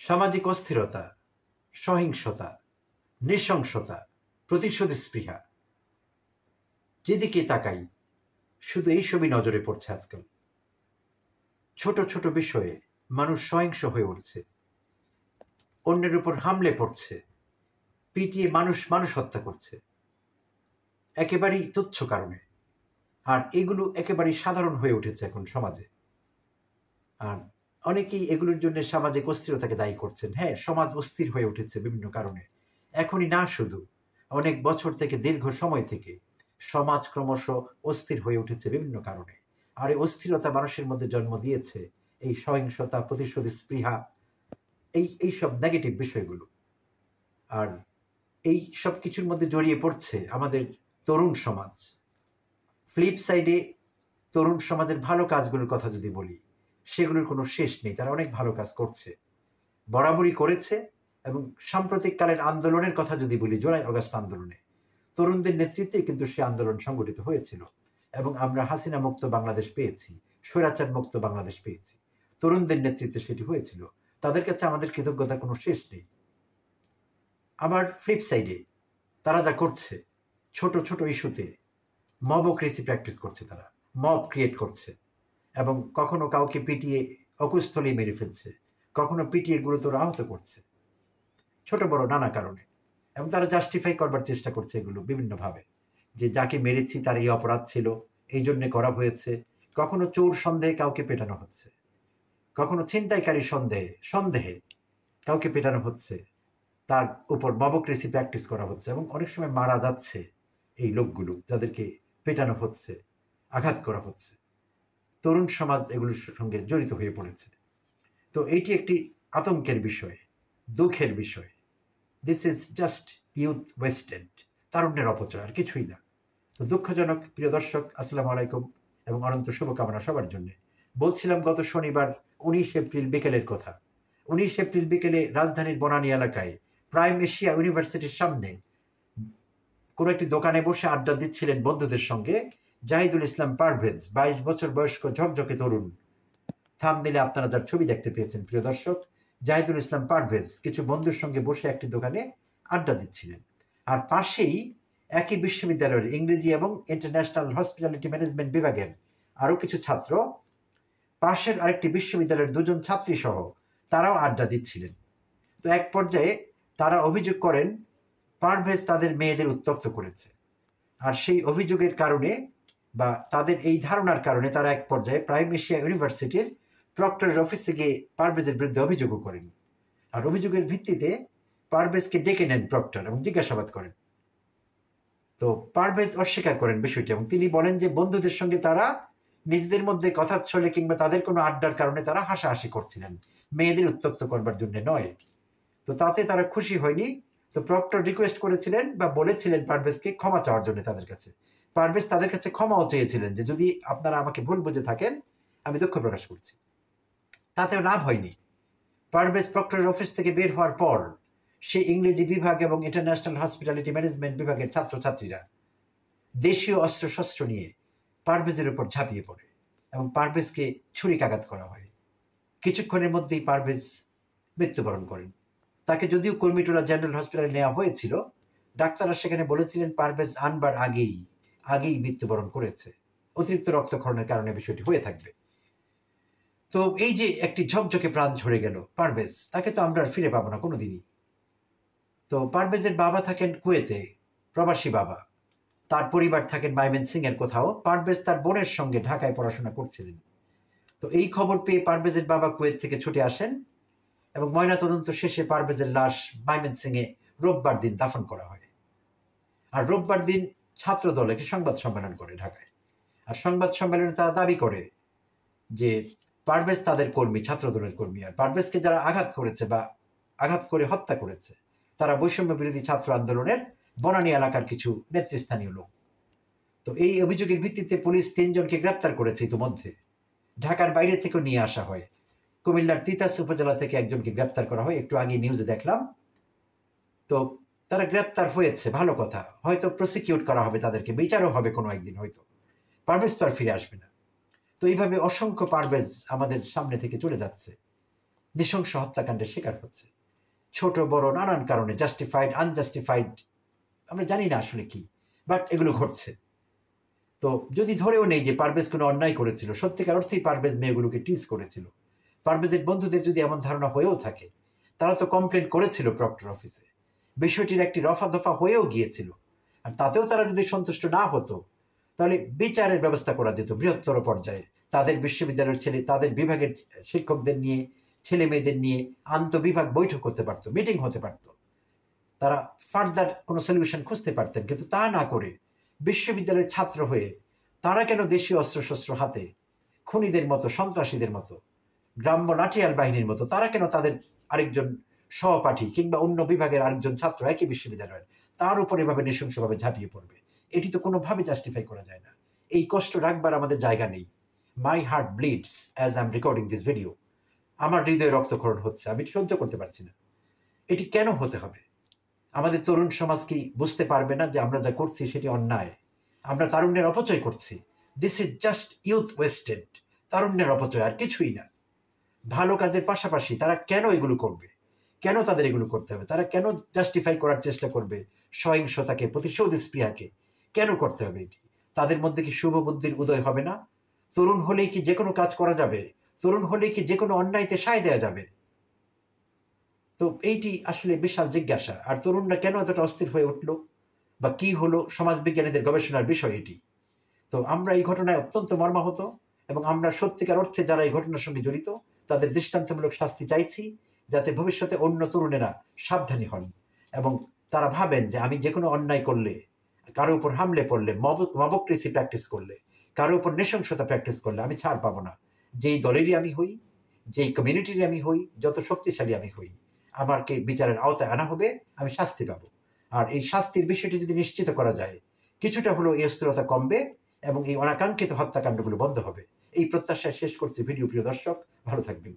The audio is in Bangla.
সামাজিক অস্থিরতা, সহিংসতা, নৃশংসতা, প্রতিশোধ স্পৃহা, যেদিকে তাকাই শুধু এইসবই নজরে পড়ছে আজকাল। ছোট ছোট বিষয়ে মানুষ সহিংস হয়ে উঠছে, অন্যের উপর হামলে পড়ছে, পিটিয়ে মানুষ হত্যা করছে একেবারেই তুচ্ছ কারণে। আর এগুলো একেবারেই সাধারণ হয়ে উঠেছে এখন সমাজে। আর অনেকেই এগুলোর জন্য সামাজিক অস্থিরতাকে দায়ী করছেন। হ্যাঁ, সমাজ অস্থির হয়ে উঠেছে বিভিন্ন কারণে। এখনই না, শুধু অনেক বছর থেকে, দীর্ঘ সময় থেকে সমাজ ক্রমশ অস্থির হয়ে উঠেছে বিভিন্ন কারণে। আর এই অস্থিরতা মানুষের মধ্যে জন্ম দিয়েছে এই সহিংসতা, প্রতিশোধ স্পৃহা, এইসব নেগেটিভ বিষয়গুলো। আর এই সব কিছুর মধ্যে জড়িয়ে পড়ছে আমাদের তরুণ সমাজ। ফ্লিপ সাইডে তরুণ সমাজের ভালো কাজগুলোর কথা যদি বলি, সেগুলোর কোনো শেষ নেই। তারা অনেক ভালো কাজ করছে, বরাবরই করেছে। এবং সাম্প্রতিক কালের আন্দোলনের কথা যদি বলি, জুলাই আগস্ট আন্দোলনে তরুণদের নেতৃত্বে কিন্তু সে আন্দোলন সংগঠিত হয়েছিল এবং আমরা হাসিনা মুক্ত বাংলাদেশ পেয়েছি, স্বৈরাচার মুক্ত বাংলাদেশ পেয়েছি। তরুণদের নেতৃত্বে সেটি হয়েছিল। তাদের কাছে আমাদের কৃতজ্ঞতার কোনো শেষ নেই। আবার ফ্লিপ সাইডে তারা যা করছে, ছোট ছোট ইস্যুতে মবক্রেসি প্র্যাকটিস করছে, তারা মব ক্রিয়েট করছে এবং কখনো কাউকে পিটিয়ে অকুস্থলে মেরে ফেলছে, কখনো পিটিয়ে গুরুতর আহত করছে, ছোট বড় নানা কারণে। এবং তারা জাস্টিফাই করবার চেষ্টা করছে এগুলো বিভিন্নভাবে, যে যাকে মেরেছি তার এই অপরাধ ছিল, এই জন্যে করা হয়েছে। কখনো চোর সন্দেহে কাউকে পেটানো হচ্ছে, কখনো ছিনতাইকারী সন্দেহে কাউকে পেটানো হচ্ছে, তার উপর মবক্রেসি প্র্যাকটিস করা হচ্ছে এবং অনেক সময় মারা যাচ্ছে এই লোকগুলো যাদেরকে পেটানো হচ্ছে, আঘাত করা হচ্ছে। তরুণ সমাজ এগুলোর সঙ্গে জড়িত হয়ে পড়েছে। তো এইটি একটি আতঙ্কের বিষয়, দুঃখের বিষয়। This is just youth wasted, তারুণ্যের অপচয়, আর কিছুই না। তো দুঃখজনক। প্রিয় দর্শক, আসসালামু আলাইকুম এবং অনন্ত শুভকামনা সবার জন্য। বলছিলাম গত শনিবার 19 এপ্রিল বিকেলের কথা। 19 এপ্রিল বিকেলে রাজধানীর বনানী এলাকায় প্রাইম এশিয়া ইউনিভার্সিটির সামনে কোনো একটি দোকানে বসে আড্ডা দিচ্ছিলেন বন্ধুদের সঙ্গে জাহিদুল ইসলাম পারভেজ, 22 বছর বয়স্ক ঝকঝকে তরুণ। থাম্বনেইলে আপনারা যার ছবি দেখতে পেয়েছেন প্রিয় দর্শক, জাহিদুল ইসলাম পারভেজ কিছু বন্ধুর সঙ্গে বসে একটি দোকানে আড্ডা দিচ্ছিলেন। আর পাশেই একই বিশ্ববিদ্যালয়ের ইংরেজি এবং ইন্টারন্যাশনাল হসপিটালিটি ম্যানেজমেন্ট বিভাগের আরও কিছু ছাত্র, পাশের আরেকটি বিশ্ববিদ্যালয়ের 2জন ছাত্রী সহ তারাও আড্ডা দিচ্ছিলেন। তো এক পর্যায়ে তারা অভিযোগ করেন পারভেজ তাদের মেয়েদের উত্ত্যক্ত করেছে। আর সেই অভিযোগের কারণে বা তাদের এই ধারণার কারণে তারা এক পর্যায়ে প্রাইম এশিয়া ইউনিভার্সিটির প্রক্টরের অফিসে গিয়ে পারভেজের বিরুদ্ধে অভিযোগও করেন। আর অভিযোগের ভিত্তিতে পারভেজকে ডেকে নেন প্রক্টর এবং জিজ্ঞাসাবাদ করেন। তো পারভেজ অস্বীকার করেন বিষয়টি এবং তিনি বলেন যে বন্ধুদের সঙ্গে তারা নিজেদের মধ্যে কথা ছলে কিংবা তাদের কোনো আড্ডার কারণে তারা হাসাহাসি করছিলেন, মেয়েদের উত্ত্যক্ত করবার জন্য নয়। তো তাতে তারা খুশি হয়নি। তো প্রক্টর রিকোয়েস্ট করেছিলেন বা বলেছিলেন পারভেজকে ক্ষমা চাওয়ার জন্য তাদের কাছে। পারভেজ তাদের কাছে ক্ষমাও চেয়েছিলেন যে যদি আপনারা আমাকে ভুল বুঝে থাকেন আমি দুঃখ প্রকাশ করছি। তাতেও লাভ হয়নি। পারভেজ প্রক্টরের অফিস থেকে বের হওয়ার পর সে ইংরেজি বিভাগ এবং ইন্টারন্যাশনাল হসপিটালিটি ম্যানেজমেন্ট বিভাগের ছাত্রছাত্রীরা দেশীয় অস্ত্রশস্ত্র নিয়ে পারভেজের উপর ঝাঁপিয়ে পড়ে এবং পারভেজকে ছুরিকাঘাত করা হয়। কিছুক্ষণের মধ্যেই পারভেজ মৃত্যুবরণ করেন। তাকে যদিও কর্মীটোলা জেনারেল হসপিটালে নেওয়া হয়েছিল, ডাক্তাররা সেখানে বলেছিলেন পারভেজ আনবার আগেই মৃত্যুবরণ করেছে, অতিরিক্ত রক্তক্ষরণের কারণে বিষয়টি হয়ে থাকবে। তো এই যে একটি ঝকঝকে প্রাণ ঝরে গেল পারভেজ, তাকে তো আমরা আর ফিরে পাবো না কোনোদিনই। তো পারভেজের বাবা থাকেন কুয়েতে, প্রবাসী বাবা। তার পরিবার থাকেন ময়মনসিং এর কোথাও। পারভেজ তার বোনের সঙ্গে ঢাকায় পড়াশোনা করছিলেন। তো এই খবর পেয়ে পারভেজের বাবা কুয়েত থেকে ছুটে আসেন এবং ময়নাতদন্ত শেষে পারভেজের লাশ ময়মনসিংয়ে রোববার দিন দাফন করা হয়। আর রোববার দিন ছাত্র দল একটি সংবাদ সম্মেলন করে ঢাকায়। আর সংবাদ সম্মেলনে তারা দাবি করে যে পারভেজ তাদের কর্মী, ছাত্র দলের কর্মী। আর পারভেজকে যারা আঘাত করেছে বা আঘাত করে হত্যা করেছে তারা বৈষম্য বিরোধী ছাত্র আন্দোলনের বনানী এলাকার কিছু নেতৃস্থানীয় লোক। তো এই অভিযোগের ভিত্তিতে পুলিশ 3 জনকে গ্রেপ্তার করেছে ইতিমধ্যে। ঢাকার বাইরে থেকেও নিয়ে আসা হয়। কুমিল্লার তিতাস উপজেলা থেকে একজনকে গ্রেপ্তার করা হয়, একটু আগে নিউজে দেখলাম। তো তারা গ্রেপ্তার হয়েছে, ভালো কথা। হয়তো প্রসিকিউট করা হবে, তাদেরকে বিচারও হবে কোনো একদিন হয়তো। পারভেজ তো আর ফিরে আসবে না। তো এইভাবে অসংখ্য পারভেজ আমাদের সামনে থেকে চলে যাচ্ছে। নৃশংস হত্যাকাণ্ডের শিকার হচ্ছে, ছোট বড় নানান কারণে, জাস্টিফাইড আনজাস্টিফাইড, আমরা জানি না আসলে কি, বাট এগুলো ঘটছে। তো যদি ধরেও নেই যে পারভেজ কোনো অন্যায় করেছিল, সত্যিকার অর্থেই পারভেজ মেয়েগুলোকে টিজ করেছিল, পারভেজের বন্ধুদের যদি এমন ধারণা হয়েও থাকে, তারা তো কমপ্লেন করেছিল প্রক্টর অফিসে, বিষয়টির একটি রফা দফা হয়েও গিয়েছিল, আর তাতেও তারা যদি সন্তুষ্ট না হতো, তাহলে বিচারের ব্যবস্থা করা যেত বৃহত্তর পর্যায়ে। তাদের বিশ্ববিদ্যালয়ের তাদের বিভাগের শিক্ষকদের নিয়ে, ছেলে মেয়েদের নিয়ে আন্তঃবিভাগ বৈঠক করতে পারতো, মিটিং হতে পারতো, তারা ফার্দার কোনো সলিউশন খুঁজতে পারতেন। কিন্তু তা না করে বিশ্ববিদ্যালয়ের ছাত্র হয়ে তারা কেন দেশীয় অস্ত্রশস্ত্র হাতে খুনিদের মতো, সন্ত্রাসীদের মতো, গ্রাম্য নাটিয়াল বাহিনীর মতো, তারা কেন তাদের আরেকজন সহপাঠী কিংবা অন্য বিভাগের আরেকজন ছাত্র একই বিশ্ববিদ্যালয়ের তার উপর এভাবে নৃশংসভাবে ঝাঁপিয়ে পড়বে? এটি তো কোনোভাবে জাস্টিফাই করা যায় না। এই কষ্ট রাখবার আমাদের জায়গা নেই। My heart bleeds as I am recording this video. আমার হৃদয়ে রক্তক্ষরণ হচ্ছে, আমি সহ্য করতে পারছি না। এটি কেন হতে হবে? আমাদের তরুণ সমাজ কি বুঝতে পারবে না যে আমরা যা করছি সেটি অন্যায়? আমরা তারুণ্যের অপচয় করছি। This is just youth wasted, তারুণ্যের অপচয়, আর কিছুই না। ভালো কাজের পাশাপাশি তারা কেন এগুলো করবে? কেন তাদের এগুলো করতে হবে? তারা কেন জাস্টিফাই করার চেষ্টা করবে সহিংসতাকে, প্রতিশোধ স্পৃহাকে? কেন করতে হবে এটি? তাদের মধ্যে কি শুভ বুদ্ধির উদয় হবে না? তরুণ হলেই কি যে কোনো কাজ করা যাবে? তরুণ হলেই কি যে কোনো অন্যায়তে সায় দেওয়া যাবে? তো এইটি আসলে বিশাল জিজ্ঞাসা। আর তরুণরা কেন এতটা অস্থির হয়ে উঠল বা কি হলো, সমাজবিজ্ঞানীদের গবেষণার বিষয় এটি। তো আমরা এই ঘটনায় অত্যন্ত মর্মাহত, এবং আমরা সত্যিকার অর্থে যারা এই ঘটনার সঙ্গে জড়িত তাদের দৃষ্টান্তমূলক শাস্তি চাইছি, যাতে ভবিষ্যতে অন্য তরুণেরা সাবধানী হন এবং তারা ভাবেন যে আমি যে কোনো অন্যায় করলে, কারো উপর হামলে পড়লে, মবক্রেসি প্র্যাকটিস করলে, কারো উপর নৃশংসতা প্র্যাকটিস করলে আমি ছাড় পাবো না। যেই দলেরই আমি হই, যেই কমিউনিটির আমি হই, যত শক্তিশালী আমি হই, আমাকে বিচারের আওতায় আনা হবে, আমি শাস্তি পাবো। আর এই শাস্তির বিষয়টি যদি নিশ্চিত করা যায়, কিছুটা হলেও এই অস্থিরতা কমবে এবং এই অনাকাঙ্ক্ষিত হত্যাকাণ্ডগুলো বন্ধ হবে। এই প্রত্যাশায় শেষ করছি ভিডিও। প্রিয় দর্শক, ভালো থাকবেন।